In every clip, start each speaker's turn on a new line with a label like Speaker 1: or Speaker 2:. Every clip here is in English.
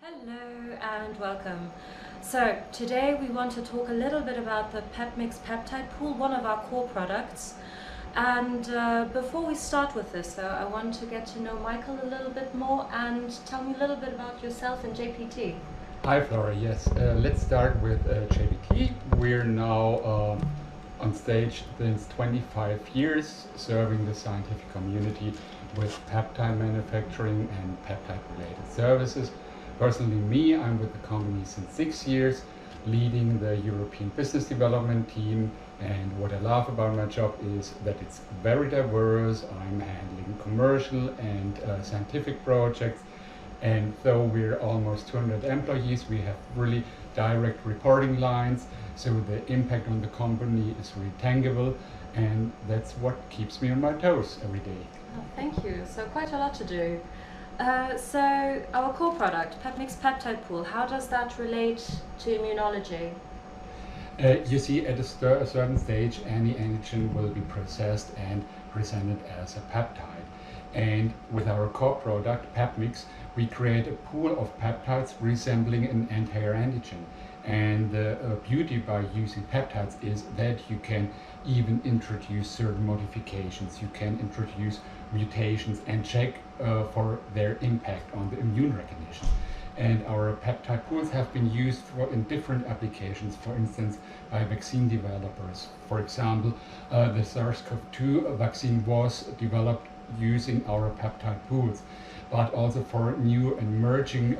Speaker 1: Hello and welcome. So today we want to talk a little bit about the PepMix Peptide pool, one of our core products. And before we start with this though, I want to get to know Michael a little bit more and tell me a little bit about yourself and JPT.
Speaker 2: Hi Flora, yes. Let's start with JBT. We're now on stage since 25 years, serving the scientific community with peptide manufacturing and peptide related services. Personally, I'm with the company since 6 years, leading the European business development team. And what I love about my job is that it's very diverse. I'm handling commercial and scientific projects. And though we're almost 200 employees, we have really direct reporting lines. So the impact on the company is really tangible. And that's what keeps me on my toes every day.
Speaker 1: Oh, thank you. So quite a lot to do. So our core product, PepMix Peptide Pool, how does that relate to immunology?
Speaker 2: You see, at a certain stage, any antigen will be processed and presented as a peptide. And with our core product, PepMix, we create a pool of peptides resembling an entire antigen. And the beauty by using peptides is that you can even introduce certain modifications. You can introduce mutations and check for their impact on the immune recognition. And our peptide pools have been used in different applications, for instance, by vaccine developers. For example, the SARS-CoV-2 vaccine was developed using our peptide pools, but also for new and emerging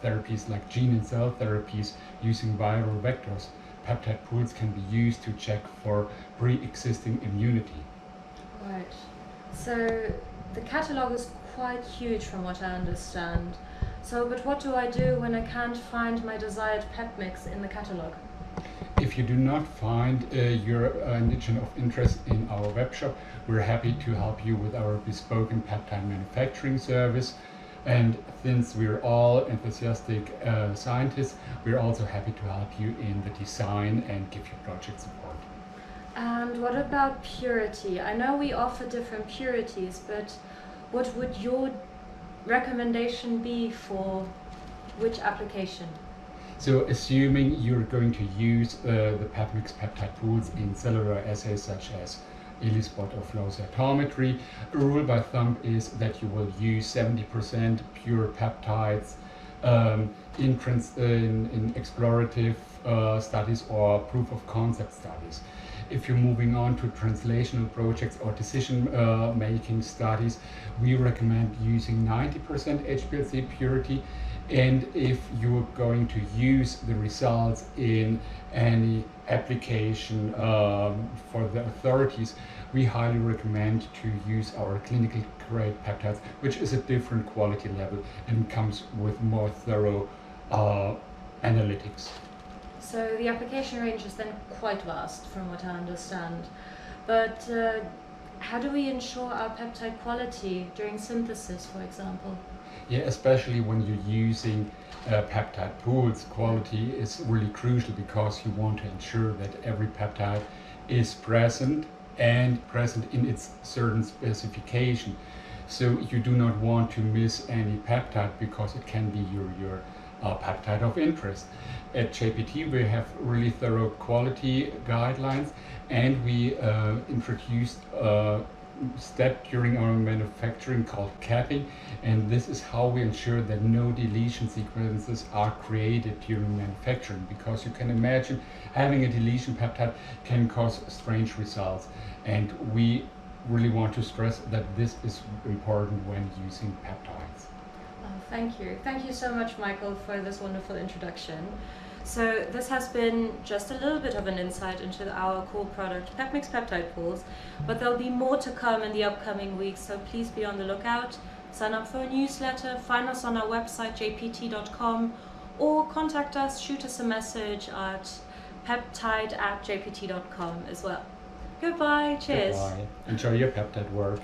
Speaker 2: therapies like gene and cell therapies using viral vectors. Peptide pools can be used to check for pre-existing immunity.
Speaker 1: Right. So the catalog is quite huge from what I understand. But what do I do when I can't find my desired PepMix in the catalog?
Speaker 2: If you do not find your antigen of interest in our webshop, we're happy to help you with our bespoke peptide manufacturing service. And since we're all enthusiastic scientists, we're also happy to help you in the design and give you project support.
Speaker 1: And what about purity? I know we offer different purities, but what would your recommendation be for which application?
Speaker 2: So assuming you're going to use the PepMix peptide pools in cellular assays such as ELISpot or flow cytometry, a rule by thumb is that you will use 70% pure peptides in explorative studies or proof of concept studies. If you're moving on to translational projects or decision-making studies, we recommend using 90% HPLC purity. And if you're going to use the results in any application for the authorities, we highly recommend to use our clinical grade peptides, which is a different quality level and comes with more thorough analytics.
Speaker 1: So the application range is then quite vast from what I understand. But how do we ensure our peptide quality during synthesis, for example?
Speaker 2: Yeah, especially when you're using peptide pools, quality is really crucial because you want to ensure that every peptide is present and present in its certain specification. So you do not want to miss any peptide because it can be your peptide of interest. At JPT we have really thorough quality guidelines, and we introduced a step during our manufacturing called capping, and this is how we ensure that no deletion sequences are created during manufacturing, because you can imagine having a deletion peptide can cause strange results, and we really want to stress that this is important when using peptides.
Speaker 1: Thank you. Thank you so much, Michael, for this wonderful introduction. So this has been just a little bit of an insight into our core product, PepMix Peptide Pools, but there'll be more to come in the upcoming weeks, so please be on the lookout. Sign up for a newsletter, find us on our website, jpt.com, or contact us, shoot us a message at peptide@jpt.com as well. Goodbye, cheers.
Speaker 2: Goodbye. Enjoy your peptide work.